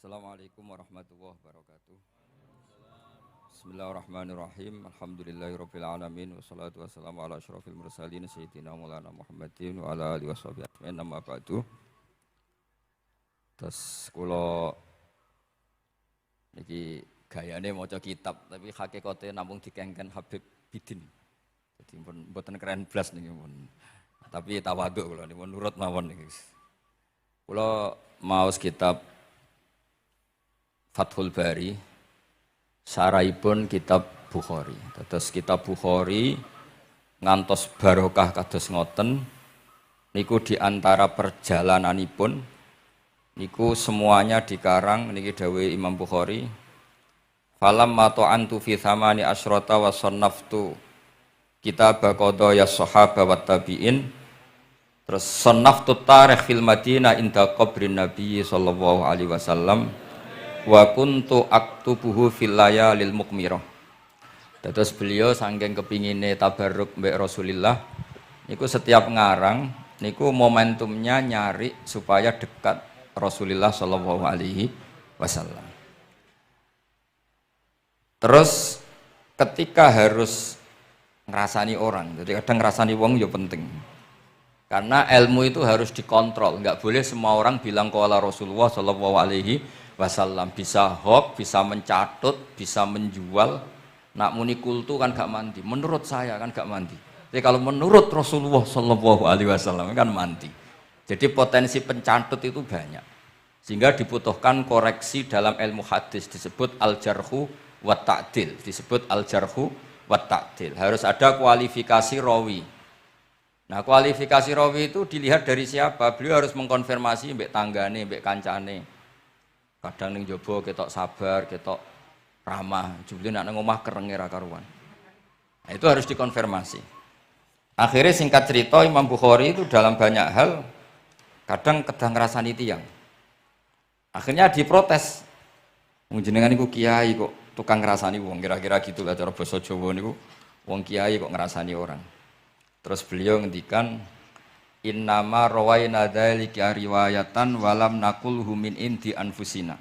Assalamualaikum warahmatullahi wabarakatuh. Bismillahirrahmanirrahim. Alhamdulillahirabbil alamin wassalatu wassalamu ala asyrofil mursalin sayyidina Maulana Muhammadin wa ala alihi washabihi ajmain. Amma ba'du. Terus kula niki gayane maca kitab tapi hakikate namung dikengken Habib Bidin. Jadi mboten keren blas niki pun. Tapi tawadhu kula niki nurut mawon niki. Kula maos kitab Fathul Bari, saraipun kitab Bukhari. Terus kitab Bukhari ngantos barokah kados ngoten niku diantara perjalananipun niku semuanya dikarang niki dawuh Imam Bukhari. Falam mata'antu fi thamani asyrata wa sannaftu kitab qadaya sahaba wat tabi'in. Terus sannaftu tarikh fil Madinah inda qabrin Nabi sallallahu alaihi wasallam. Wa kuntu aktubuhu fil layalil mukmirah. Terus beliau saking kepingine tabarruk mbek Rasulillah niku setiap ngarang niku momentumnya nyari supaya dekat Rasulullah sallallahu alaihi wasallam. Terus ketika harus ngerasani orang, jadi kadang ngerasani wong ya penting. Karena ilmu itu harus dikontrol, enggak boleh semua orang bilang qala Rasulullah sallallahu alaihi wasallam, bisa hoax, bisa mencatut, bisa menjual. Nak muni kultu kan gak mandi. Menurut saya kan gak mandi. Jadi kalau menurut Rasulullah Shallallahu Alaihi Wasallam kan mandi. Jadi potensi pencatut itu banyak. Sehingga dibutuhkan koreksi dalam ilmu hadis disebut al-jarhu wa ta'dil. Disebut al-jarhu wa ta'dil. Harus ada kualifikasi rawi. Nah kualifikasi rawi itu dilihat dari siapa. Beliau harus mengkonfirmasi mbek tanggane, mbek kancane. Kadang ning jaba ketok sabar, ketok ramah, jebule nek nang omah kerenge ra karuan. Nah, itu harus dikonfirmasi. Akhirnya singkat cerita Imam Bukhari itu dalam banyak hal kadang kedah ngrasani tiyang. Akhirnya diprotes. Wong jenengan niku kiai kok tukang ngrasani wong, kira-kira gitu lah cara basa Jawa niku. Wong kiai kok ngrasani orang. Terus beliau ngendikan innama rawaina dzalika riwayatan walam naqulhu min indi anfusina.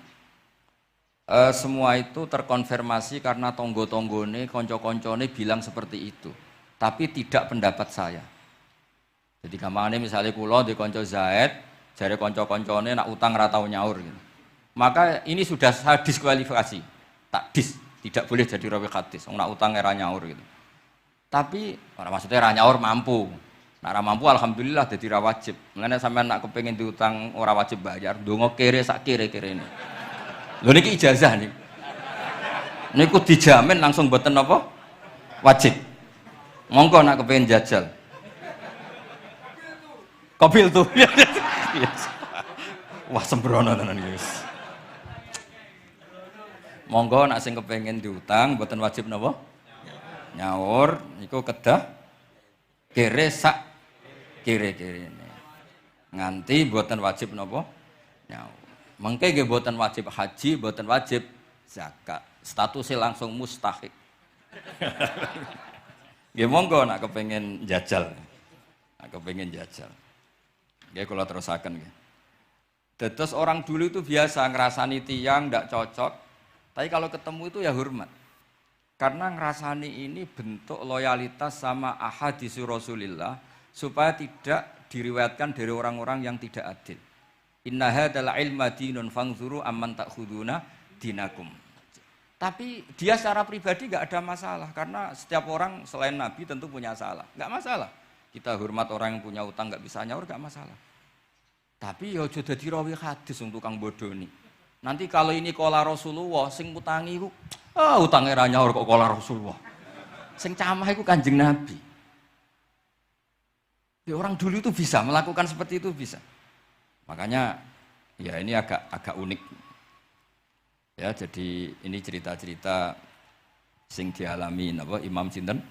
Semua itu terkonfirmasi karena tonggo-tonggone, kanca-kancane bilang seperti itu. Tapi tidak pendapat saya. Jadi gampangane misalnya kula di kanca Zaid, jare kanca-kancane nak utang ra tau nyaur gitu. Maka ini sudah saya diskualifikasi. Takdis, tidak boleh jadi rawi hadis. Wong nak utang ra nyaur gitu. Tapi ora maksudnya ra nyaur mampu. Nak ora mampu alhamdulillah dadi ra wajib. Mulane sampean nak kepengin diutang ora wajib bayar, ndonga kere sak kere-kerene. Lho niki ijazah niku. Niku dijamin langsung mboten apa? Wajib. Monggo nak kepengin jajal. Kobil tuh. Wah sembrono tenan iki. Monggo nak sing kepengin diutang mboten wajib napa? Nyaur niku kedah kere sak kire-kire ini nganti buatan wajib nopo nyawa mengke nggih buatan wajib haji, buatan wajib zakat, statusnya langsung mustahik. Nggih monggo nak kepengin jajal, nggih kula terusaken nggih. Terus orang dulu itu biasa ngerasani tiyang ndak cocok, tapi kalau ketemu itu ya hormat. Karena ngerasani ini bentuk loyalitas sama ahadits Rasulillah supaya tidak diriwayatkan dari orang-orang yang tidak adil. Inna hadzal ilma dinun fanzuru amman ta'khuduna dinakum. Tapi dia secara pribadi enggak ada masalah karena setiap orang selain Nabi tentu punya salah. Enggak masalah. Kita hormat orang yang punya utang enggak bisa nyaur enggak masalah. Tapi ya aja dadi rawi hadis wong tukang bodoni. Nanti kalau ini qala Rasulullah sing utangi iku utange ra nyaur kok qala Rasulullah. Sing camah iku Kanjeng Nabi. Ya, orang dulu itu bisa melakukan seperti itu bisa. Makanya ya ini agak unik. Ya, jadi ini cerita-cerita sing dialami napa Imam sinten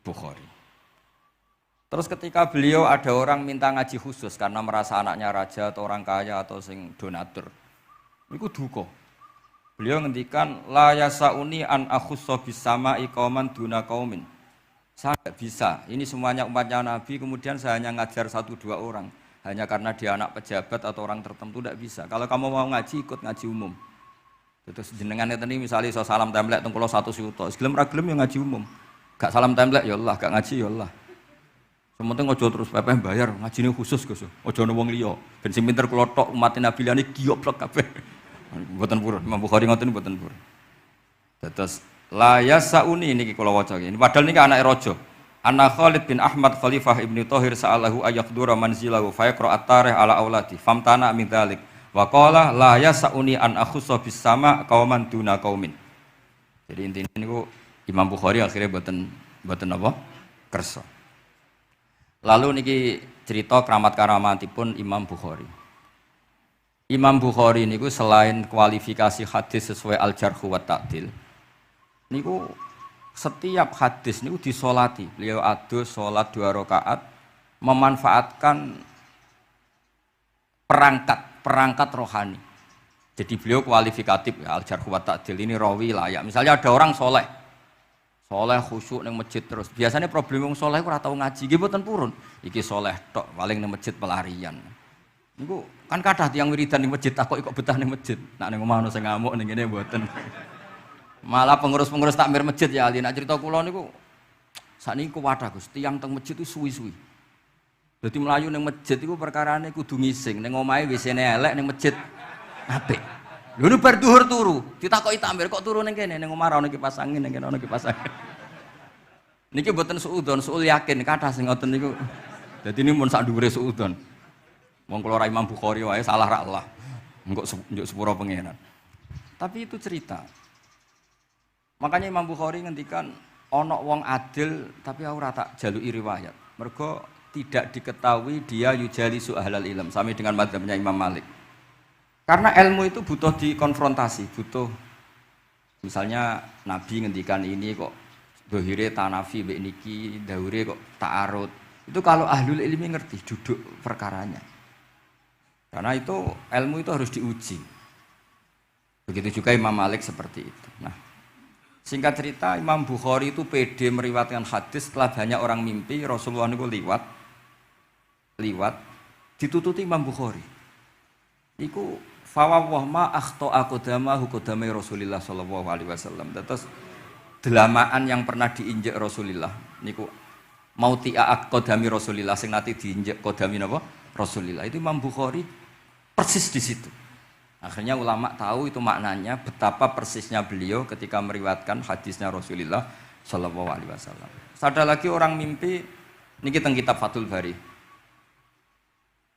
Bukhari. Terus ketika beliau ada orang minta ngaji khusus karena merasa anaknya raja atau orang kaya atau sing donatur. Niku duka. Beliau ngendikan la yasauni an akhussa bisama'i qauman duna qaumin. Saya tidak bisa, ini semuanya umatnya Nabi, kemudian saya hanya ngajar 1-2 orang. hanya karena dia anak pejabat atau orang tertentu tidak bisa. Kalau kamu mau ngaji ikut ngaji umum. Terus jenengan ini misalnya so salam templek teng kula 100 juta. Gelem ra gelem ya ngaji umum. Gak salam templek ya Allah, gak ngaji ya Allah. Sementing ojo terus pepeh bayar, ngajine khusus Gus. Ojo ono wong liya. Ben sing pinter kula tok umat Nabi liyane giyoplek kabeh. Mboten purun, Imam Bukhari ngoten mboten purun. Terus la yasauni niki kula waca iki. Padahal niki anake raja. Anna Khalid bin Ahmad Khalifah Ibnu Thahir sa'alahu ayaqdura manzilahu fa yaqra at-tarikh ala auladi famtana min dzalik wa qala la yasauni an akhussa bis sama qauman duna qaumin. Jadi intinya niku Imam Bukhari akhirnya boten apa? Kersa. Lalu niki cerita keramat-keramatipun Imam Bukhari. Imam Bukhari niku selain kualifikasi hadis sesuai al-jarh wa ta'dil niku setiap hadis niku disolati. Beliau adus sholat 2 rakaat memanfaatkan perangkat rohani. Jadi beliau kualifikatif ya, al-jarh wa ta'dil ini rawi layak. Misalnya ada orang soleh khusyuk nang masjid terus. Biasanya problem wong soleh ora tau ngaji, nggih mboten purun. Iki soleh tok paling nang masjid pelarian. Niku kan kathah tiyang wiridan ning masjid takok kok betah ning masjid. Nak ning omah ono sing ngamuk ning kene mboten. Malah pengurus-pengurus takmir masjid ya ali nak cerita kula niku sakniki kuwathah Gus, tiyang teng masjid itu suwi-suwi. Dadi mlayu ning masjid iku perkarane kudu ngising, ning omahe WC-ne elek ning masjid apik. Lho nu bar dhuwur turu, ditakoki takmir kok turu ning kene ning omah ra ono kipas angin ning kene ono kipas angin. Niki mboten suudzon, suul yakin kathah sing ngoten niku. Dadi ini mun sak dhuwure suudzon. Wong kula ra Imam Bukhari wae salah ra Allah. Engko njuk sepuro pengenan. Tapi itu cerita. Makanya Imam Bukhari ngendikan ono wong adil tapi ora tak jaluki riwayat. Mergo tidak diketahui dia yujalisu ahlal ilm sami dengan madzhabnya Imam Malik. Karena ilmu itu butuh dikonfrontasi, butuh misalnya Nabi ngendikan ini kok dohire tanafi mbek niki, daure kok ta'arud. Itu kalau ahlul ilmi ngerti duduk perkaranya. Karena itu ilmu itu harus diuji. Begitu juga Imam Malik seperti itu. Nah, singkat cerita Imam Bukhari itu pede meriwayatkan hadis setelah banyak orang mimpi Rasulullah itu liwat ditututi Imam Bukhari. Iku fawwah ma akhta aqdamahu qadamai Rasulillah sallallahu alaihi wasallam. Terus delamaan yang pernah diinjek Rasulullah niku mautia aqdami Rasulillah sing nate diinjek qadami napa Rasulillah. Itu Imam Bukhari persis di situ. Akhirnya ulama tahu itu maknanya betapa persisnya beliau ketika meriwayatkan hadisnya Rasulullah Shallallahu Alaihi Wasallam. Ada lagi orang mimpi, ini kita kitab Fathul Bari.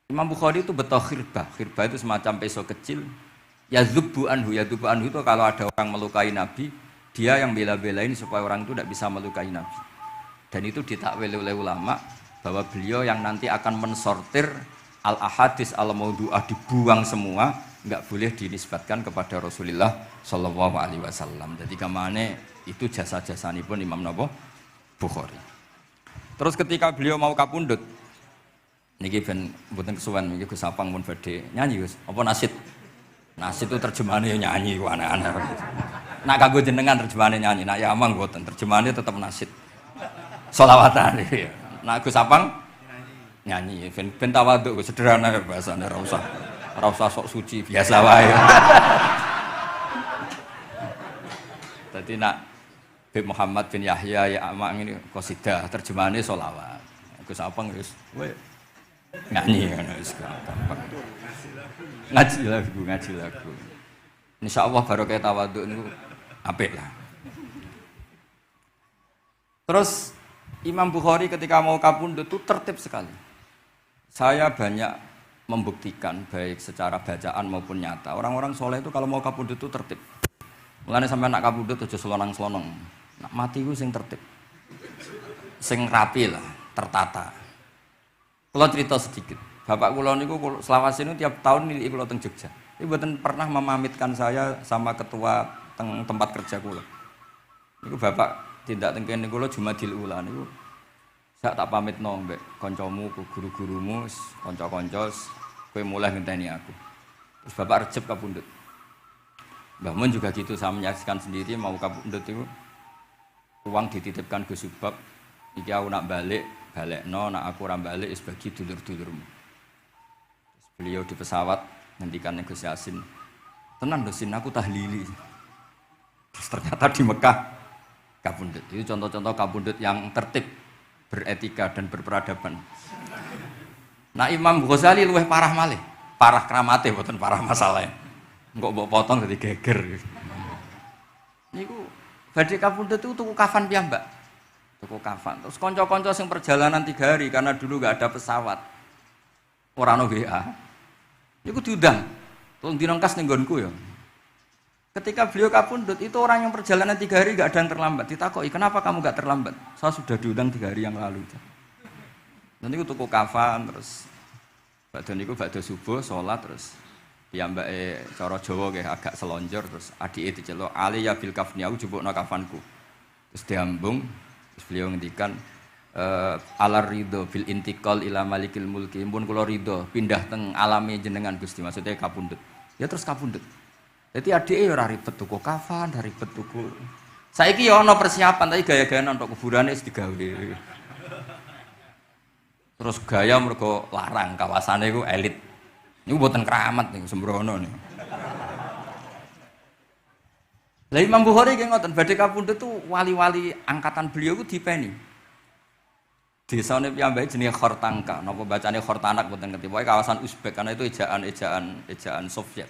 Imam Bukhari itu betul khirbah itu semacam pisau kecil. Yadzubu anhu itu kalau ada orang melukai Nabi, dia yang bela-belain supaya orang itu tidak bisa melukai Nabi. Dan itu ditakwil oleh ulama bahwa beliau yang nanti akan mensortir al-ahadis al-maudu'ah dibuang semua. Enggak boleh dinisbatkan kepada Rasulullah Shallallahu Alaihi Wasallam. Jadi kemana itu jasa-jasanipun Imam Bukhari. Terus ketika beliau mau kapundhut, niki ben mboten kesuwen niki Gus Sapang pun badhe nyanyi Gus. Apa nasid? Nasid itu terjemahannya nyanyi ku aneh-aneh. Nak kanggo jenengan terjemahannya nyanyi, nak ya amang mboten terjemahannya tetap nasid. Sholawatan iki. Nak Gus Sapang nyanyi ben tawadhu sederhana bahasane ora usah sok suci biasa wae. Dadi nak Habib Muhammad bin Yahya ya Amang ini qasidah terjemahannya sholawat. Gus Apang wis nyanyi ngono wis gampang. Ngaji lagu. Insyaallah barokah tawadhu niku apik lah. Terus Imam Bukhari ketika mau kapundhut itu tertib sekali. Saya banyak membuktikan baik secara bacaan maupun nyata. Orang-orang soleh itu kalau mau kapundhut itu tertib. Mulane sampai nak kapundhut aja selonang-selonong. Nak mati ku sing tertib. Sing rapi lah, tertata. Kula cerita sedikit. Bapak kula niku selawase niku tiap tahun niliki kula teng Jogja. Iki mboten pernah memamitkan saya sama ketua tempat kerja kula. Niku bapak tindak teng kene kula Jumadil Ula niku sak tak pamitno mbek kancamu, guru-gurumu, kanca-kanca kowe mulai ngenteni aku. Terus bapak Recep kapundhut. Mbah Mun juga gitu, saya menyaksikan sendiri mau kapundhut itu uang dititipkan Gus Subab, iki aku nak balekno, nak aku ora balik wis bagi dulur-dulurmu. Beliau di pesawat ngendikan Gus Yasin, tenan lho Sin, aku tahlili. Terus ternyata di Mekah kabundut. Itu contoh-contoh kabundut yang tertib, beretika dan berperadaban. Nah Imam Ghazali luwih parah malih, parah kramate mboten parah masalahnya. Engko mbok potong dadi geger. Niku badhe kabundut itu tuku kafan piyambak. Tuku kafan. Terus kanca-kanca sing perjalanan 3 hari karena dulu enggak ada pesawat. Ora ono WA. Niku diundang. Tolong direngkas ning nggonku ya. Ketika beliau kabundut itu orang yang perjalanan 3 hari enggak ada yang terlambat. Ditakoki, "Kenapa kamu enggak terlambat?" "Saya sudah diundang 3 hari yang lalu." Dan niku tuku kafan terus badhe niku badhe subuh salat terus piyambake cara Jawa nggih agak selonjor terus adike diceluk, "Ali ya bil kafni, aku jupukno kafanku." Terus diambung terus beliau ngendikan alar ridho bil intikal ila malikil mulki, pun kula ridho pindah teng alame jenengan Gusti, maksudnya kabundut. Ya terus kabundut. Jadi adike ora ribet tuku kafan, ora ribet tuku. Saiki ya ana persiapan tapi gaya-gayaan untuk kuburane wis digawe. Terus gaya mergo larang kawasane iku elit. Niku mboten keramat niku sembrono niku. Lah Imam Bukhari nggih ngoten, badhe kabundut tuh wali-wali angkatan beliau ku dipeni. Desane piyambake jenenge Khortangka, napa bacane Khortanak mboten ngerti. Pokoke kawasan Uzbek karena itu ejaan Soviet.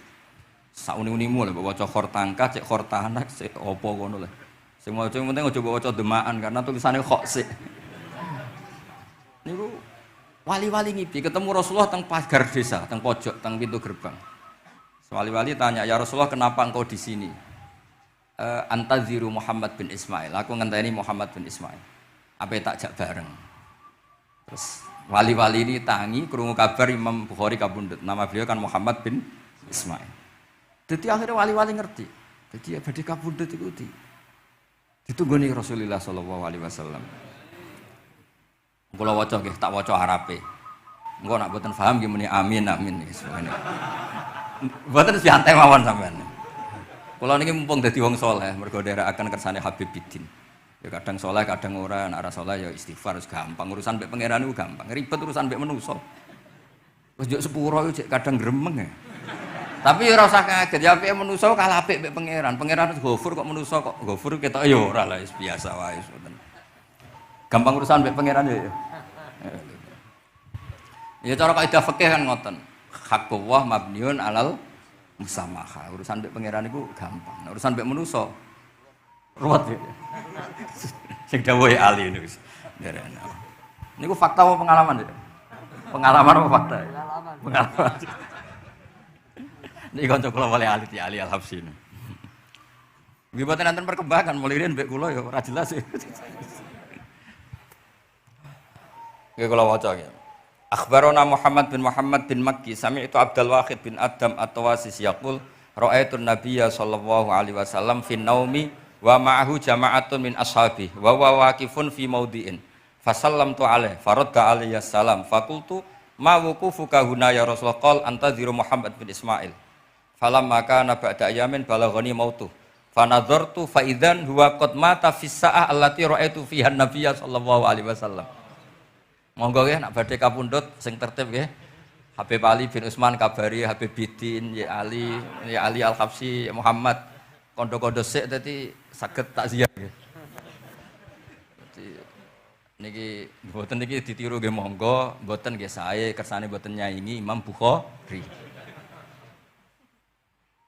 Sauni-unimu lho waca Khortangka, cek Khortanak, cek opo ngono lho. Sing maca penting aja waca demaan karena tulisannya kok sik. Niku wali-wali ngipi ketemu Rasulullah teng pagar desa, teng pojok, teng pintu gerbang. Wali-wali tanya, "Ya Rasulullah, kenapa engkau di sini?" "Antaziru Muhammad bin Ismail." Aku ngenteni Muhammad bin Ismail. Apa tak jak bareng. Terus wali-wali ini tangi krungu kabar Imam Bukhari kabundut. Nama beliau kan Muhammad bin Ismail. Jadi akhirnya wali-wali ngerti. Jadi ya badhe kabundut iku ditunggoni Rasulullah sallallahu alaihi wasallam. Kula waca nggih, tak waca Arabe. Engko nak mboten paham nggih muni amin semoga. Mboten santai mawon sampean. Kula niki mumpung dadi wong saleh mergo nderekaken kersane Habib Bidin. Ya kadang soleh, kadang ora, nek ora soleh ya istighfar, gampang. Urusan mbek pangeran iku gampang. Ribet urusan mbek manusa. Wis yo sepuro yo kadang gremeng ya. Tapi ora usah kaget, ya apike manusa kalah apik mbek pangeran. Pangeran Ghafur kok manusa kok Ghafur ketok ya ora lah, biasa wae ngoten. Gampang urusan mbek pangeran ya. Ya cara kaidah fikih kan ngoten. Haqqullah mabniun alal musamaha. Urusan mbek pangeran iku gampang. Nek urusan mbek manusa ruwet ya. Sing dawuhe ahli niku. Niku fakta apa pengalaman ya? Pengalaman apa fakta? Pengalaman. Niki kanca kula wali ahli ya ahli Al-Habsyi. Nggih boten nanten perkembangan mulai riyen mbek kula ya ora jelas. Nggih kula waca ya. Akhbarana Muhammad bin Makki sami'tu Abdul Wahid bin Adam at-Tawasis yaqul ra'aitu an-nabiyya sallallahu alaihi wasallam fi naumi wa ma'ahu jama'atun min ashabi wa waqifun fi maudhi'in fasallamtu alaihi faradda alayya salam faqultu ma wuqufuka huna ya Rasulullah qala antaziru Muhammad bin Ismail falamma kana ba'da ayamin balaghani mautu fanadhartu fa idzan huwa qad mata fis sa'ah allati ra'aitu fiha an-nabiyya sallallahu alaihi wasallam. Monggo nggih nak badhe kapundhut sing tertib nggih. Habib Ali bin Utsman kabari Habib Bidin ya Ali Al-Habsyi Muhammad kondo-kondo sik dadi saged takziah nggih. Dadi niki mboten niki ditiru nggih monggo, mboten nggih sae kersane mboten nyaingi Imam Bukhari.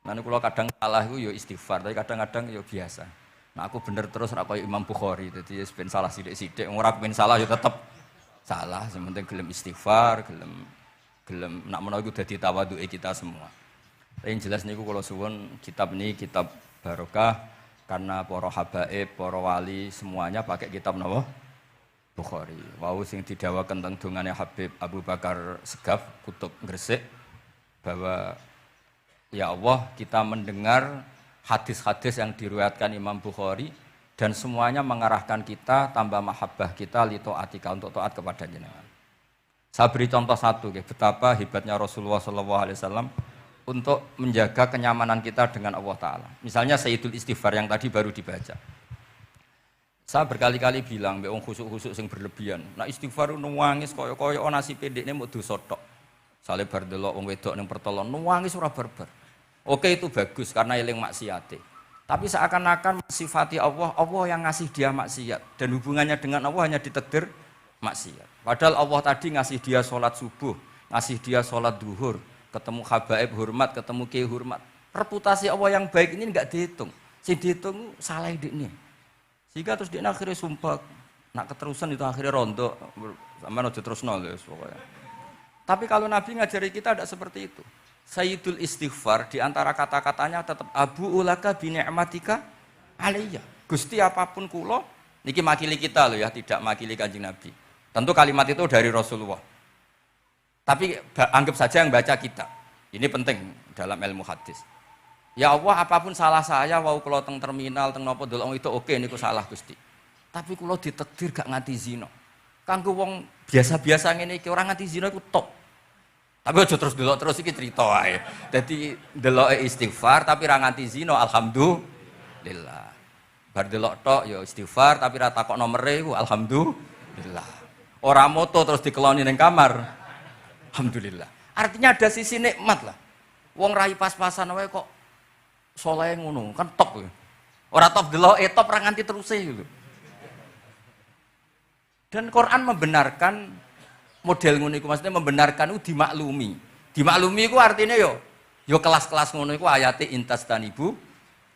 Nanti kula kadang salah iku ya istighfar, tapi kadang-kadang ya biasa. Nah aku bener terus ora koyo Imam Bukhari, dadi wis ben salah sithik-sithik, ora ben salah ya tetep salah, yang penting gelem istighfar, gelem nak menawa iku dadi tawadhuke kita semua. Tapi yang jelas niku kula suwun kitab ini kitab barokah karena para habaib, para wali semuanya pakai kitab napa? Bukhari. Wau sing didhawaken teng dongane Habib Abu Bakar Segaf Kutub Gresik bahwa ya Allah kita mendengar hadis-hadis yang diriwayatkan Imam Bukhari dan semuanya mengarahkan kita tambah mahabbah kita li taatika untuk taat kepada jenengan. Saya beri contoh satu betapa hebatnya Rasulullah SAW untuk menjaga kenyamanan kita dengan Allah Ta'ala. Misalnya Sayyidul Istighfar yang tadi baru dibaca. Saya berkali-kali bilang, wong khusuk-khusuk sing berlebihan. Nah istighfar nangis koyo-koyo nasi pendekne mau dosa tok. Sale bar delok wong wedok ning pertolon nangis ora barbar. Oke itu bagus karena eling maksiate. Tapi seakan-akan sifati Allah, Allah yang ngasih dia maksiat dan hubungannya dengan Allah hanya ditakdir maksiat. Padahal Allah tadi ngasih dia sholat subuh, ngasih dia sholat duhur, ketemu habaib hormat, ketemu kiai hormat. Reputasi Allah yang baik ini enggak dihitung. Si dihitung salah ini. Sehingga terus dia akhirnya sumpah, nak keterusan itu akhirnya rontok, sama aja terus nol pokoknya. Tapi kalau Nabi ngajari kita tidak seperti itu. Sayyidul istighfar di antara kata-katanya tetap abu ulaka bi ni'matika alayya. Gusti apapun kula niki makili kita loh ya, tidak makili Kanjeng Nabi. Tentu kalimat itu dari Rasulullah. Tapi anggap saja yang baca kita. Ini penting dalam ilmu hadis. Ya Allah apapun salah saya wau kula teng terminal teng napa delok itu oke niku salah Gusti. Tapi kula ditakdir gak nganti zina. Kanggo wong biasa-biasa ngene iki ora nganti zina iku top. Tapi aja terus delok terus iki cerita wae. Dadi deloke istighfar tapi ra nganti zina alhamdulillah. Bar delok tok ya istighfar tapi ra takok nomere iku alhamdulillah. Ora moto terus dikeloni ning kamar. Alhamdulillah. Artinya ada sisi nikmat lah. Wong rai pas-pasan wae kok saleh ngono, kan top. Ora top deloke top ra nganti teruse gitu. Dan Quran membenarkan model ngono iku, maksudnya membenarkan itu dimaklumi. Dimaklumi iku artinya yo kelas-kelas ngono iku ayate intastanibu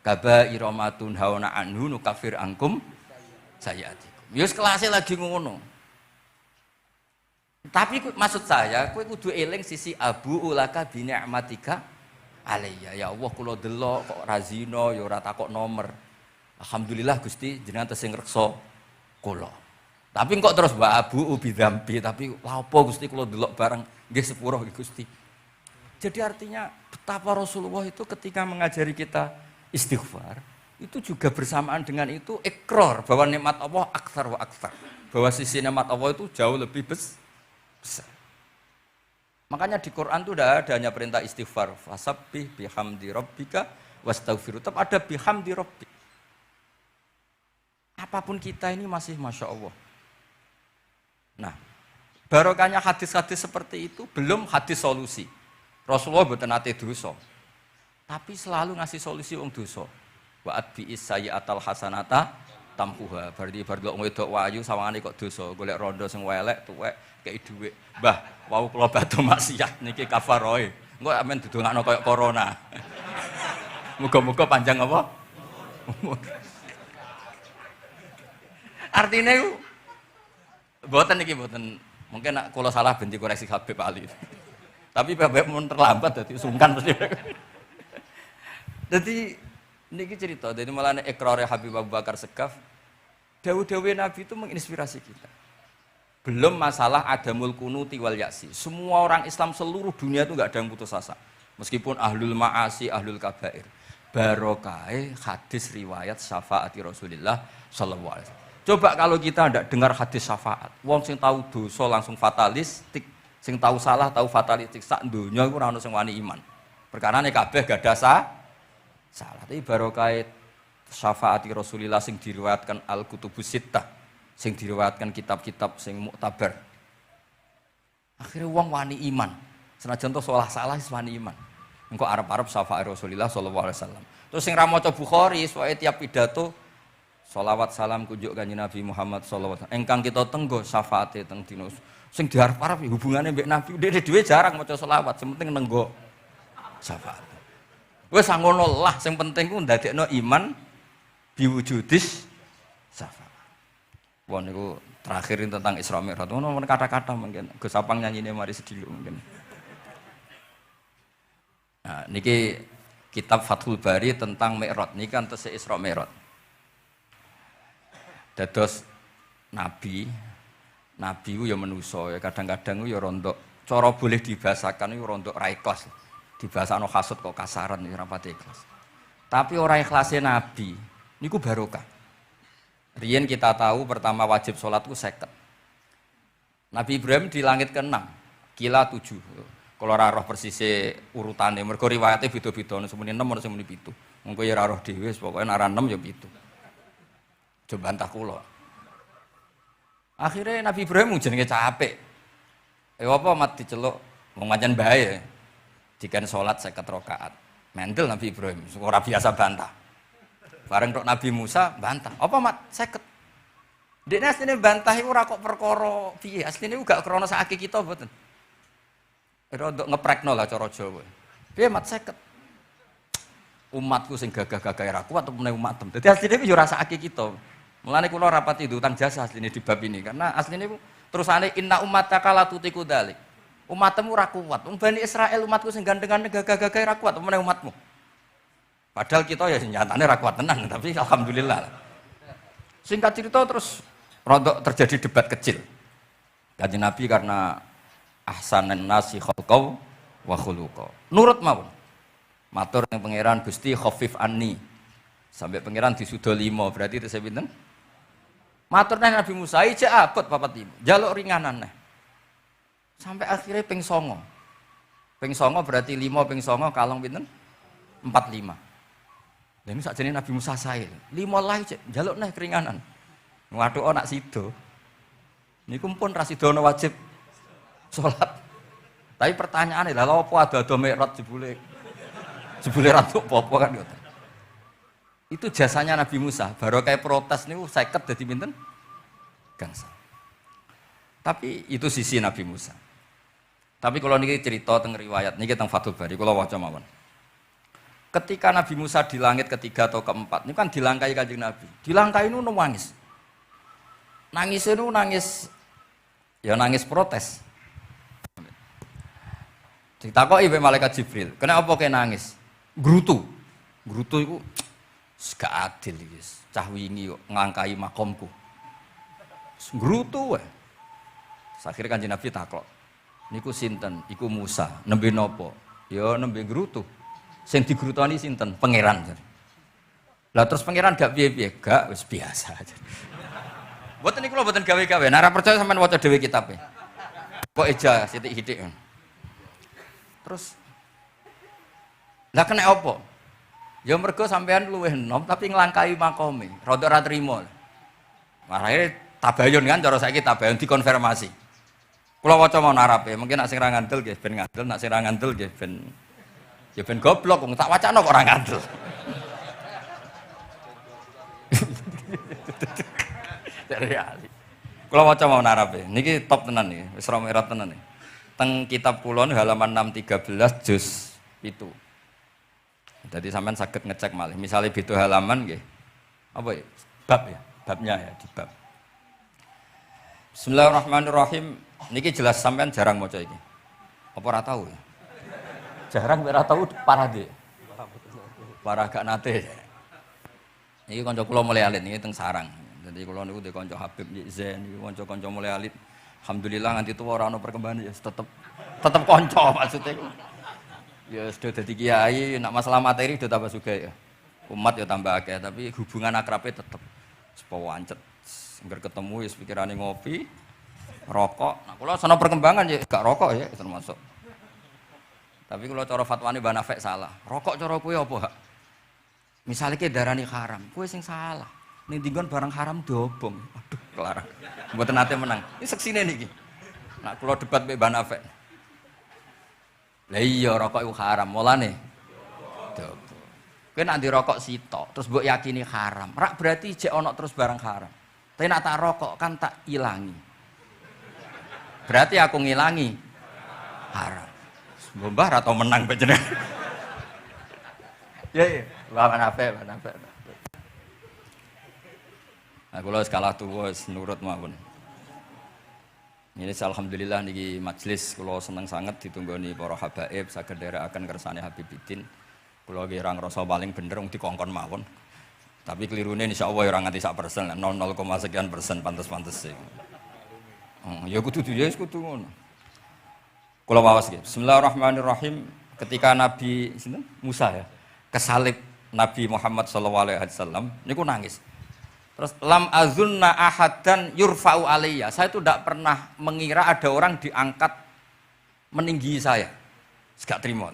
kaba'ira ma tunhauna anhu nukafir angkum sayiatikum. Yo kelase lagi ngono. Tapi maksud saya kowe kudu eling sisi abu ulaka bi ni'matika alayya. Ya Allah kula delok kok ra zina ya ora takok nomor. Alhamdulillah Gusti jenengan tesih ngreksa kula. Tapi kok terus mbak abu ubi dambi, tapi apa Gusti kalau delok barang nggih sepuro Gusti. Jadi artinya betapa Rasulullah itu ketika mengajari kita istighfar, itu juga bersamaan dengan itu ikrar bahwa nikmat Allah aktsar wa aktsar. Bahwa sisi nikmat Allah itu jauh lebih besar. Makanya di Quran itu tidak ada hanya perintah istighfar, fasabbih bihamdi rabbika wastaghfiru. Tetap ada bihamdi rabbik. Apapun kita ini masih Masya Allah. Nah, barokahnya hadis-hadis seperti itu belum hadis solusi. Rasulullah mboten nate dosa. Tapi selalu ngasih solusi wong dosa. Wa atbi'is sayyi'atal hasanata tampuha. Berarti bar delok wedok wayu sawangane kok dosa, golek rondo sing elek tuwek kei dhuwit. Mbah, wau kula badhe maksiat niki kafaroe. Engko amen didongakno kaya corona. Muga-muga panjang apa? Artinya itu boten niki boten, mungkin nak kula salah ben dikoreksi Habib Ali. Tapi Habib mun terlambat dadi sungkan mesti. Dadi niki cerita, dadi malane ikrare Habib Abu Bakar Segaf, dawuh-dawuh Nabi itu menginspirasi kita. Belum masalah adamul kunuti wal yaksi. Semua orang Islam seluruh dunia itu enggak ada yang putus asa. Meskipun ahlul ma'asi, ahlul kabair. Barokahe hadis riwayat syafaati Rasulullah sallallahu alaihi wasallam. Coba kalau kita tidak dengar hadis syafaat, wong sing tahu dosa langsung fatalistik, sing tahu salah tahu fatalistik, sak donya iku ora ono sing wani iman. Perkarane kabeh gak ada salah. Tapi barokah syafaati Rasulillah sing diriwayatkan Al-Kutubus Sittah, sing diriwayatkan kitab-kitab sing muktabar. Akhirnya wong wani iman. Senajan to salah wis wani iman. Engko arep-arep syafaat Rasulillah sallallahu alaihi wasallam. Terus sing ra maca Bukhari, soalnya tiap pidato sholawat salam kunjuk kanjeng Nabi Muhammad sallallahu alaihi wasallam. Engkang kita tenggo syafaate teng dina sing diarep-arep hubungane mbek Nabi. Dhewe jarang maca sholawat, sing penting nenggo syafaat. Wis ngono lah, sing penting ku ndadekno iman biwujudis syafaat. Wah niku terakhir tentang Isra Mi'raj. Ono kata-kata mungkin Gus Sapang nyanyine mari sediluk mungkin. Nah, niki kitab Fathul Bari tentang Mi'raj niki kan tesih Isra Mi'raj. Dados nabi ku ya manusa ya kadang-kadang ku ya rontok cara boleh dibahasakan ku rontok ra ikhlas. Dibahasano hasud kok kasaran ya ora pati ikhlas. Tapi ora ikhlase nabi niku barokah. Riyen kita tahu pertama wajib salat ku 50. Nabi Ibrahim di langit ke-6, kila 7. Kalau ora roh persise urutane mergo riwayate beda-beda ana semene 6 ana semene 7. Mengko ya ora roh dhewe pokoke nek ora 6 ya 7. Coba bantah kula. Akhirnya Nabi Ibrahim jenenge capek. Apa mat diceluk Wong pancen bae. Diken salat 50 rakaat. Mendel Nabi Ibrahim, ora biasa bantah. Bareng tok Nabi Musa bantah. Apa mat 50? Dekne asline bantah iku ora kok perkara piye, asline iku gak krana sakake kita mboten. Rodok ngeprekno lah cara Jawa. Piye mat 50? Umatku sing gagah-gagah ra kuat apa meneh umatem. Dadi asline iku yo rasake kita. Mulane kula rapati utang jasa asline di bab ini karena asline iku terusane inna ummataka la tutiku dzalik. Umatmu ora kuat. Wong Bani Israil umatku sing gandengan gagah-gagah ra kuat apa meneh umatmu. Padahal kita ya nyatane ra kuat tenan, tapi alhamdulillah. Singkat cerita terus rodok terjadi debat kecil. Kanjeng Nabi karena ahsanan nasi khalqau wa khuluqa. Nurut mawon. Matur ning pangeran Gusti khafif anni. Sampai pangeran disudo 5, berarti itu pinten? Matur nang Nabi Musa ijek abot 45. Jaluk ringanan neh. Sampai akhirnya ping 9. Ping 9 berarti 5 ping 9 kalong pinten? 45. Lha ini sakjane Nabi Musa sae. 5 lah ijek jaluk neh keringanan. Ngaduk anak sido. Niku pun ra sidono wajib salat. Tapi pertanyaane lha apa ada mikrot jebule ratu apa kan ngoten. Itu jasanya Nabi Musa, baru kayak protes niku 50 dadi pinten? Gangsal. Tapi itu sisi Nabi Musa. Tapi kalau niki cerita teng riwayat niki teng Fathul Bari kula waca mawon. Ketika Nabi Musa di langit ketiga atau keempat, ini kan dilangkai Kanjeng Nabi. Dilangkai nu nangis. Nangis itu nangis ya nangis protes. Ditakoki mbek malaikat Jibril, "Kenapa kowe nangis?" Grutu. Grutu iku gak adil iki. Cah wingi kok ngangkai makomku. Grutu wae. Akhire Kanjeng Nabi takok, "Niku sinten?" "Iku Musa." "Nembe napa?" "Ya nembe grutu." "Sing digrutoni sinten?" "Pangeran." Lah terus pangeran gak piye-piye? "Gak, wis biasa." Mboten niku lho mboten gawe-gawe. Nek ora percaya sampean waca dhewe kitabe. Kok eja sithik-sithik. Terus lah kena apa? Ya mergo sampean luwih enom tapi nglangkai makome. Rada ora trima. Marane tabayun kan cara saiki tabayun dikonfirmasi. Kula waca mau narape, mungkin nek sing ra ngandel nggih ben ngandel, nek sing ra ngandel nggih ben ya ben goblok wong tak wacana kok ora ngandel. Dari ali. Kula waca mau narape. Niki top tenan niki, wis ra merah tenan niki. Teng kitab kula halaman 613 juz 7. Jadi sampean saged ngecek malih. Misale beda halaman nggih. Apa ya? Bab ya, babnya ya di bab. Bismillahirrahmanirrahim. Niki jelas sampean jarang maca iki. Apa ora tahu ya? Jarang ora tahu parah dhe. Parah gak nate. Niki kanca kula mulai alit niki teng sarang. Jadi kula niku dhe kanca Habib Zen niku kanca-kanca mulai alit. Alhamdulillah nganti tuwa ora ana perkembangan ya tetep kanca maksudnya. Ya sudah dadi kiai, nak masalah materi udah tambah sugih ya. Umat ya tambah akeh, tapi hubungan akrabnya tetep sepo wancet. Engger ketemu wis pikirane ngopi, rokok. Nah, kula sono perkembangan ya gak rokok ya termasuk. Tapi kalau cara fatwane Mbah Nafek salah. Rokok cara kowe apa, Hak? Misale ki darani haram, kowe sing salah. Ning dinggon barang haram dobong. Aduh, kelarang. Mboten nate menang. Iki seksine niki. Nak kula debat mbek Mbah Nafek. Lah iya rokok iku haram, mulane dobong. Kowe nak dirokok sitok, terus mbok yakini haram. Rak berarti jek ana terus barang haram. Tapi nak tak rokok kan tak ilangi. Berarti aku ngilangi haram. Mbah ra tau menang panjenengan. Ya, Mbah Nafek. Nah, kula wis kalah tuwa wis nurut mawon. Ini alhamdulillah niki majelis kula seneng sanget ditunggoni para habaib saged nderekaken kersane Habibiddin. Kula nggih ra ngrasa paling bener wong dikongkon mawon. Tapi kelirune insyaallah ora nganti 1%, 0,0 sekian persen pantes-pantes sih. Ya kudu ya kudu ngono. Kula waos nggih. Bismillahirrahmanirrahim. Ketika Nabi sinten? Musa ya, kesalib Nabi Muhammad sallallahu alaihi wasallam niku nangis. Terus lam azunna ahadan yurfa'u alayya. Saya itu tidak pernah mengira ada orang diangkat meninggi saya. Gak terima.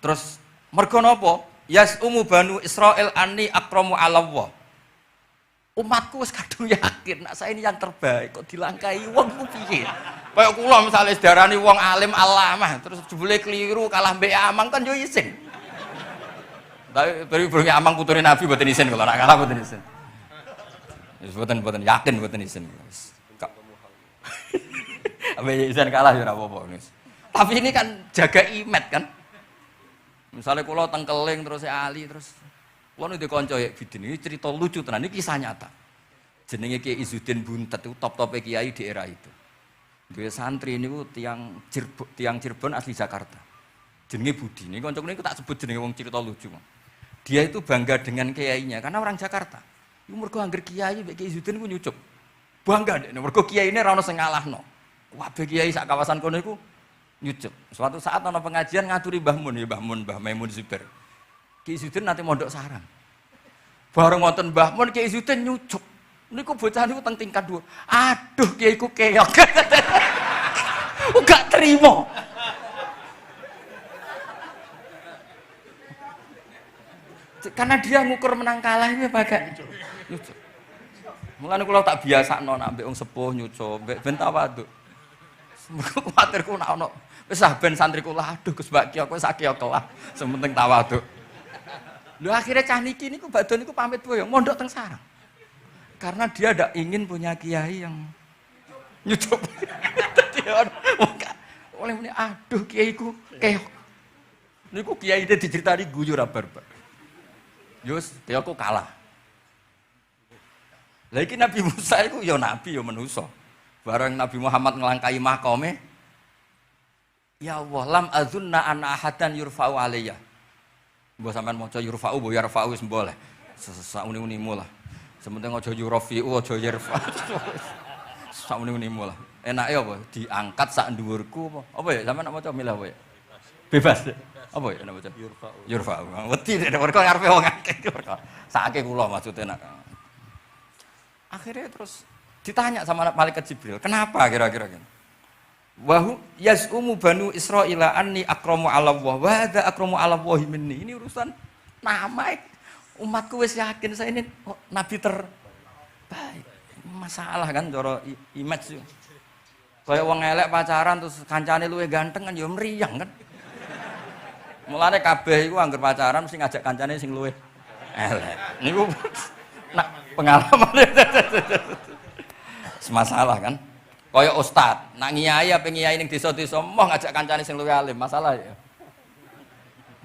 Terus mergo napa? Yas'umu banu Israil anni akramu 'ala Allah. Umatku wis kadung yakin, nak saya ini yang terbaik kok dilangkai wong ku piye? Kayak kula misalnya sedarani wong alim alamah terus jebule keliru kalah mbek amang kan yo isin. Tapi beri amang putune Nabi mboten isin kula nak kalah mboten isin. Wis mboten yakin mboten isin. Abe isin kalah yo ora apa-apa. Tapi ini kan jaga imet kan. Misalnya kula teng Keling terus Ali terus kula ndek kanca ya bidin ini cerita lucu tenan iki kisah nyata. Jenenge Kiai Izzuddin Buntet itu top-top kiai di era itu. Dua santri ini tiang Cirebon asli Jakarta. Jenenge Budi. Ini kanca niku tak sebut jenenge wong cerita lucu. Dia itu bangga dengan kiainya karena orang Jakarta. Iku mergo angger kiai mbek Kiai Izzuddin ku nyucup. Bangga dek mergo kiyaine ra ono sing ngalahno. Kabeh kiai sak kawasan kono iku nyucup. Suatu saat ana pengajian ngaturi Mbah Mun, ya Mbah Maimun Zubair. Kiai Izzuddin nate mondok sarang. Bareng wonten Mbah Mun Kiai Izzuddin nyucup. Niku bocah niku teng tingkat 2. Aduh kiaiku keok. Gak terima. Karena dia ngukur menang kalah ini pakai nyucup. Mulane kula tak biasakno nek ambek wong sepuh nyucup, mbek ben tawaduk. Mergo kuwatirku nek ono wis ben santri kula aduh Gus Mbak Ki kowe sak keok kelah, sementing tawaduk. Lho akhirnya cah niki niku badhe niku pamit boyong mondok teng sarang. Karena dia tidak ingin punya kiai yang nyucup. Oleh ini aduh kiaiku keok. Niku kiai itu diceritani guyu ra barbar. Yus, keokku kalah. Lagi Nabi Musa itu ya nabi ya manusa. Bareng Nabi Muhammad ngelangkai makome, ya Allah lam azunna anna ahadan yurfa'u alayya. Mbok sampean maca yurfa'u bo yarfa'u wis boleh. Sauni-unimu lah. Sementing aja yurafi'u aja yarfa'u. Sauni-unimu lah. Enake apa? Diangkat sak dhuwurku apa? Apa ya sampean maca milah apa ya? Bebas. Apa ya maca yurfa'u. Yurfa'u. Wedi nek mergo ngarepe wong akeh mergo. Sakake kula maksudnya nak. Akhirnya terus ditanya sama malaikat Jibril, kenapa kira-kira gitu? Wahu yaz'umu banu Israila anni akramu 'ala Allah wa hadza akramu 'ala Allah minni. Ini urusan nama umatku wis yakin saya ini nabi terbaik. Masalah kan cara image. Kayak wong elek pacaran terus kancane luwih ganteng kan ya mriyang kan. Mulane kabeh iku anggere pacaran mesti ngajak kancane sing luwih elek. Niku nak pengalaman. Masalah kan. Kaya ustad, nak ngiyai apa ngiyai ning desa-desa moh ngajak kancane sing luwih alim, masalah ya.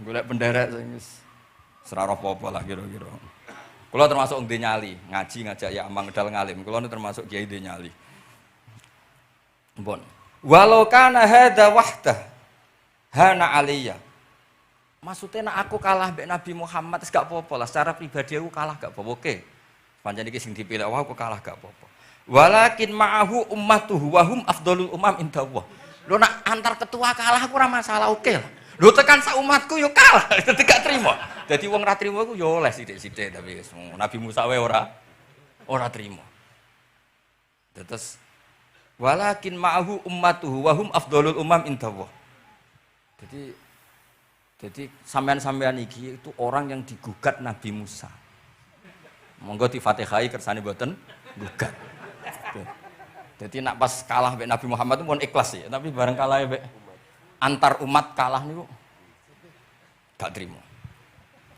Golek penderek sing wis ora apa-apa lah kira-kira. Kula termasuk ndek nyali, ngaji ngajak ya amang ngedal ngalim. Kula termasuk kiai ndek nyali. Mpun. Walau kana hadza wahdah hana aliyya. Maksudnya nak aku kalah mbek Nabi Muhammad wis gak apa-apa lah, secara pribadi aku kalah gak apa-apa. Oke. Pancen iki sing dipilih wah aku kalah gak apa-apa. Walakin ma'ahu ummatuhu wa hum afdhalul umam indallah. Lho nak antar ketua kalah aku ora masalah oke lah. Lho tekan sak umatku yo kalah, dadi gak trimo. Dadi wong ra trimo iku yo oleh sithik-sithik tapi Nabi Musa wae ora trimo. Terus walakin ma'ahu ummatuhu wa hum afdhalul umam indallah. Jadi sampean-sampean iki itu orang yang digugat Nabi Musa. Monggo di Fatihai kersane mboten gugat. Jadi nak pas kalah mbek Nabi Muhammad itu pun ikhlas ya, tapi bareng kalah mbek antar umat kalah niku gak trimo.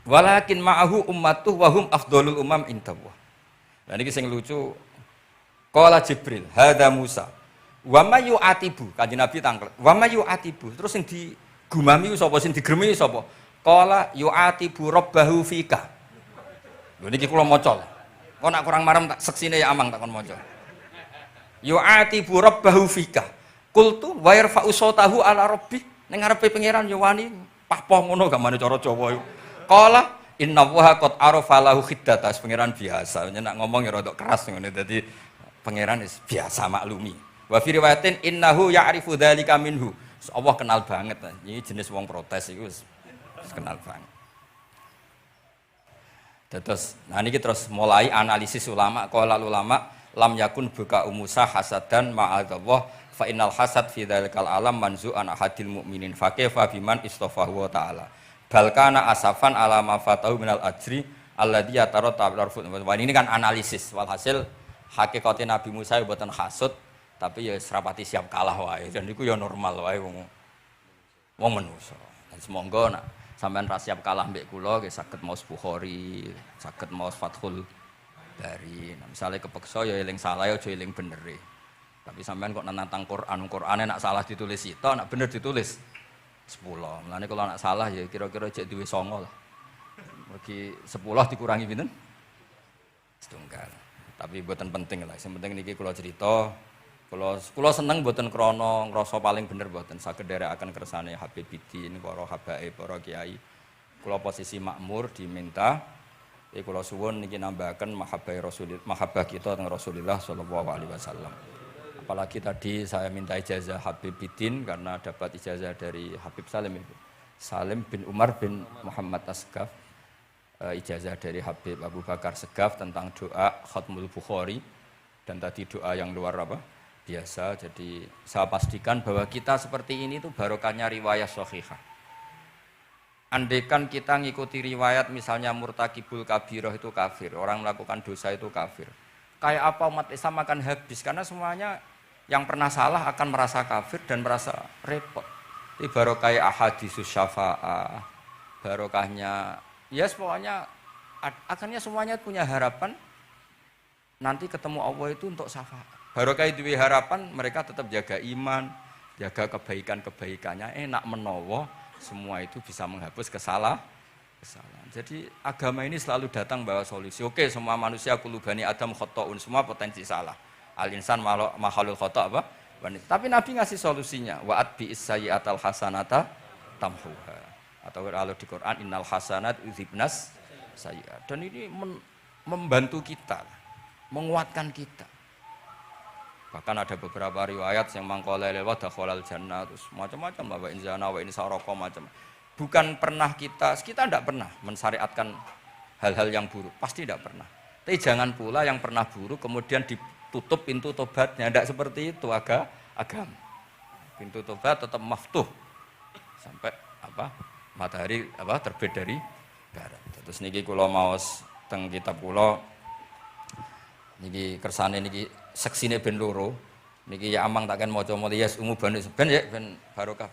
Walakin ma'ahu ummatuh wa hum afdhalul umam indallah. Lah niki sing lucu. Qala Jibril, hadza Musa. Wa may yu'atibu, kanjeng Nabi tangkel. Wa may yu'atibu. Terus sing digumami sapa sing digremi sapa? Qala yu'atibu rabbahu fika. Lho niki kula maca. Kok nak kurang marem tak seksine ya amang tak kon maca. Yu'atibu rabbahu fika. Qultu wa yarfa'u sautahu ala rabbi. Ning ngarepe pangeran yo wani pahpoh ngono gamane cara Jawa iku. Qala inna wa qad arafa lahu khiddata. Pangeran biasa. Nek ngomong ya rada keras ngene dadi pangeran wis biasa maklumi. Wa fi riwayatin innahu ya'rifu dzalika minhu. Allah kenal banget. Ini jenis wong protes iku wis kenal banget. Terus, nah ini terus mulai analisis ulama. Qala ulama lam yakun buka umusa hasadan ma'adzallah fa innal hasad fi dzalikal alam manzu'an ahadil mu'minin fa kaifa biman istafahu wa ta'ala bal kana asafan ala ma fatahu minal ajri alladzi yataratta bil arfud. Ini kan analisis walhasil hakikate Nabi Musa mboten hasud Tapi ya serapati siap kalah wae. Dan itu ya normal wae wong menungso. Dan semonggo nak sampean ra siap kalah mbek kula nggih saged maos Bukhari, saged maos Fathul Bari. Nah, misalnya kepeksa ya eling salah ya aja eling bener. Tapi sampean kok nantang Qur'ane nak salah ditulis itu, nak bener ditulis 10. Mulane kalau nak salah ya kira-kira cek duwe 9 lah. Bagi 10 dikurangi pinten? Setunggal. Tapi mboten penting lah. Yang penting niki kula cerita. Kula seneng mboten krana ngrasa paling bener mboten saged nderekaken kersane Habib Bidin, para habaib, para kiai. Kula posisi makmur diminta kula suwun niki nambahaken mahabbah kita teng Rasulullah sallallahu alaihi wasallam. Apalagi tadi saya minta ijazah Habib Bidin karena dapat ijazah dari Habib Salim itu. Salim bin Umar bin Muhammad Asgaf. Ijazah dari Habib Abu Bakar Segaf tentang doa Khatmul Bukhari dan tadi doa yang luar biasa. Jadi saya pastikan bahwa kita seperti ini tuh barokahnya riwayat sahihah. Andaikan kita ngikuti riwayat misalnya murtakibul kabirah itu kafir, orang melakukan dosa itu kafir. Kayak apa umat Islam akan habis karena semuanya yang pernah salah akan merasa kafir dan merasa repot. Ini barokah ahaditsus syafa'ah, barokahnya pokoknya akhirnya semuanya punya harapan nanti ketemu Allah itu untuk syafaat. Barokah itu harapan mereka tetap jaga iman, jaga kebaikannya, enak menowo, semua itu bisa menghapus kesalahan. Jadi agama ini selalu datang bawa solusi. Oke, semua manusia kulubani Adam khotoun, semua potensi salah. Al-insan makhluk khoto apa? Tapi Nabi ngasih solusinya. Wa'at bi isayyatal hasanata tamhuha. Atau kalau di Quran innal hasanat yuzhibnas sayyi'at. Dan ini membantu kita, menguatkan kita. Bahkan ada beberapa riwayat yang mangqala lil wadakhalal jannah terus macam-macam wa in zana wa in sarqa macam. Bukan pernah kita tidak pernah mensyariatkan hal-hal yang buruk, pasti tidak pernah. Tapi jangan pula yang pernah buruk kemudian ditutup pintu tobatnya, tidak seperti itu agama. Pintu tobat tetap maftuh sampai matahari terbit dari barat. Terus niki kula maos teng kitab kula niki kersane niki seksine ben loro. Niki ya amang takkan maca muliyas umu bani ben ya ben barokah.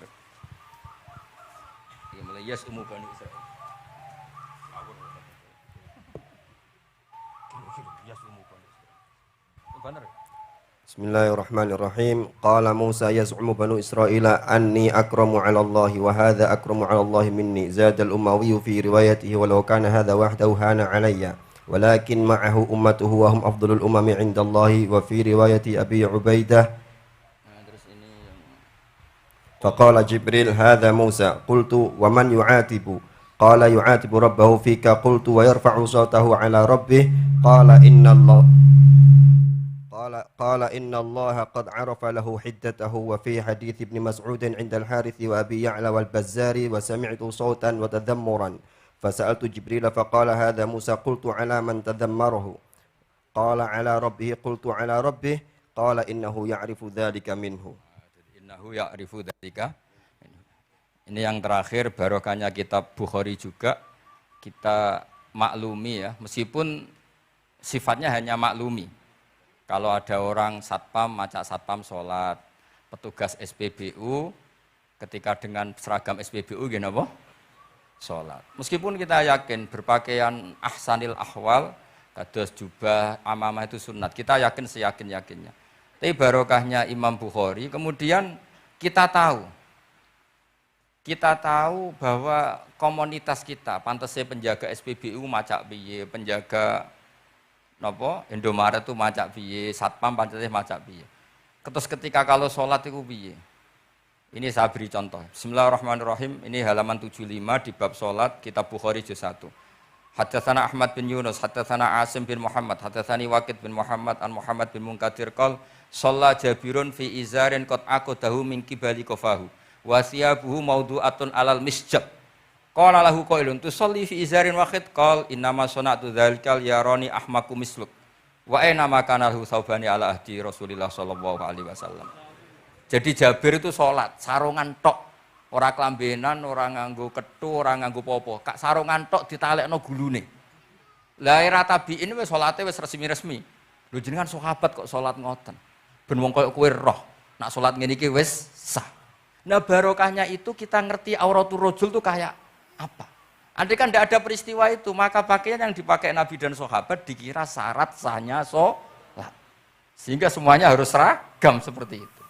Iki muliyas umu bani Israil. Bener. Bismillahirrahmanirrahim. Qala Musa yaz'umu banu Israila anni akramu 'ala Allah wa hadha akramu 'ala Allah minni. Zada al-Umawi fi riwayatihi walau kana hadha wahdahu hana 'alayya. Walakin ma'ahu ummatuhu wa hum afdalul umami 'inda Allah wa fi riwayati Abi Ubaidah. Faqala Jibril hadha Musa. Qultu wa man yu'atibu? Qala yu'atibu rabbahu fika. Qultu wa yarfa'u sawtahu 'ala rabbih. Qala inna Allah قال إن الله قد عرف له حدته وفي حديث ابن مسعود عند الحارث وأبي يعلى والبزار وسمعت صوتا وتذمرا فسألت جبريل فقال هذا موسى قلت على من تذمره قال على ربه قلت على ربه قال إنه يعرف ذلك منه. Ini yang terakhir barokahnya kitab Bukhari juga kita maklumi ya, meskipun sifatnya hanya maklumi. Kalau ada orang satpam, macak satpam sholat, petugas SPBU ketika dengan seragam SPBU gini apa? Sholat. Meskipun kita yakin berpakaian ahsanil ahwal, kados jubah, amamah itu sunat. Kita yakin seyakin-yakinnya. Tapi barokahnya Imam Bukhari, kemudian kita tahu bahwa komunitas kita, pantasnya penjaga SPBU macak piye, penjaga Indomaret itu macak piye, satpam pancetnya macak piye. Terus ketika kalau sholat itu piye? Ini saya beri contoh. Bismillahirrahmanirrahim. Ini halaman 75 di bab sholat kitab Bukhari juz 1. Haddatsana Ahmad bin Yunus, haddatsana Asim bin Muhammad, haddatsani Waqid bin Muhammad an Muhammad bin Munkadir qol shalla Jabirun fi izarin qad aqadahu min qibali qafahu wa thiyabuhu mawdu'atun alal misjab. Qala lahu qailun tusalli fi izarin wahid qal innama sana'tu dzalikal yarani ahmaku misluk wa aina ma kana lahu saubani ala ahdi Rasulillah sallallahu alaihi wasallam. Jadi Jabir itu sholat sarungan tok, ora kelambenan, ora nganggo kethu, ora nganggo apa-apa, kak sarungan tok ditalekno gulune. Lah era tabiin wis salate wis resmi-resmi. Lho jenengan sahabat kok sholat ngoten. Ben wong koyo kowe roh, nak salat ngene iki wis sah. Nah barokahnya itu kita ngerti auratul rajul itu kayak apa. Andai kan tidak ada peristiwa itu, maka pakaian yang dipakai Nabi dan sahabat dikira syarat sahnya sholat. Sehingga semuanya harus seragam seperti itu.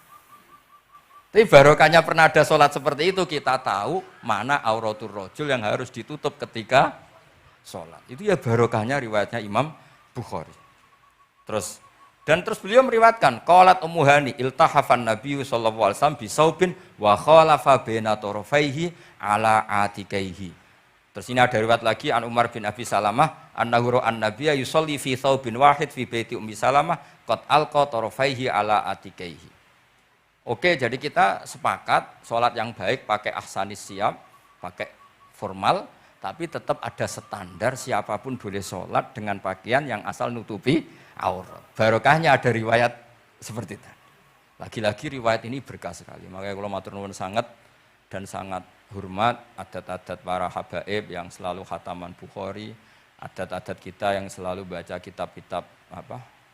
Tapi barokahnya pernah ada sholat seperti itu, kita tahu mana auratul rajul yang harus ditutup ketika sholat. Itu ya barokahnya riwayatnya Imam Bukhari. Terus beliau meriwayatkan, qalat Ummu Hani iltahafan Nabi sallallahu alaihi wasallam bisaubin wa khalafa baina tarafaihi ala atikaihi. Terus ini ada riwayat lagi an Umar bin Abi Salamah annahu ra'a an-nabiyya yusalli fi thawbin wahid fi baiti Ummi Salamah qad alqa tarafaihi ala atikaihi. Oke, jadi kita sepakat sholat yang baik pakai ahsanis siyab, pakai formal, tapi tetap ada standar siapapun boleh sholat dengan pakaian yang asal nutupi aurat. Barokahnya ada riwayat seperti itu. Lagi-lagi riwayat ini berkah sekali. Makanya kalau matur nuwun sangat dan sangat hormat adat-adat para habaib yang selalu khataman Bukhari, adat-adat kita yang selalu baca kitab-kitab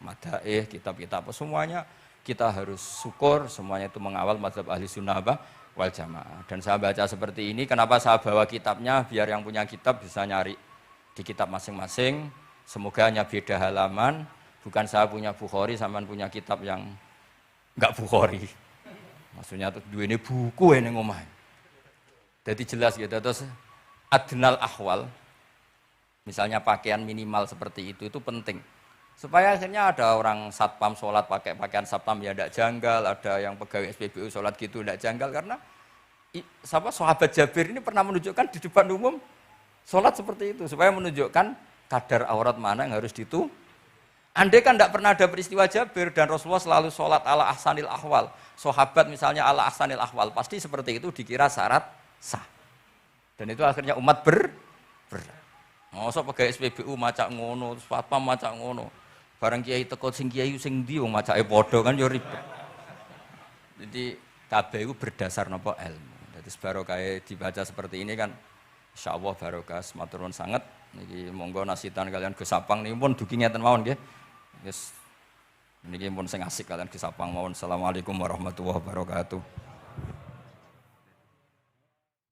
madaih, kitab-kitab semuanya. Kita harus syukur semuanya itu mengawal mazhab ahli sunnah wal jamaah. Dan saya baca seperti ini, kenapa saya bawa kitabnya, biar yang punya kitab bisa nyari di kitab masing-masing. Semoga hanya beda halaman, bukan saya punya Bukhari, sampean punya kitab yang enggak Bukhari. Maksudnya tuh dua ini buku ini ngomah. Jadi jelas gitu. Terus adnal ahwal, misalnya pakaian minimal seperti itu penting. Supaya akhirnya ada orang satpam sholat pakai pakaian satpam ya tidak janggal, ada yang pegawai SPBU sholat gitu tidak janggal, karena sahabat Jabir ini pernah menunjukkan di depan umum sholat seperti itu, supaya menunjukkan kadar aurat mana yang harus ditu. Andai kan tidak pernah ada peristiwa Jabir dan Rasulullah selalu sholat ala ahsanil ahwal, sahabat misalnya ala ahsanil ahwal, pasti seperti itu dikira syarat sah. Dan itu akhirnya umat mosok pegawai SPBU macak ngono, satpam macak ngono. Barang kiai teko sing kiai sing ndi wong macake padha kan ya ribet. Jadi kabeh iku berdasar napa ilmu. Dadi barokah dibaca seperti ini kan insyaallah barokah matur nuwun sanget. Niki monggo nasitan kalian Gus Sapang niki pun dugi ngeten mawon nggih. Wis niki pun sing asik kalian Gus Sapang mawon. Assalamualaikum warahmatullahi wabarakatuh.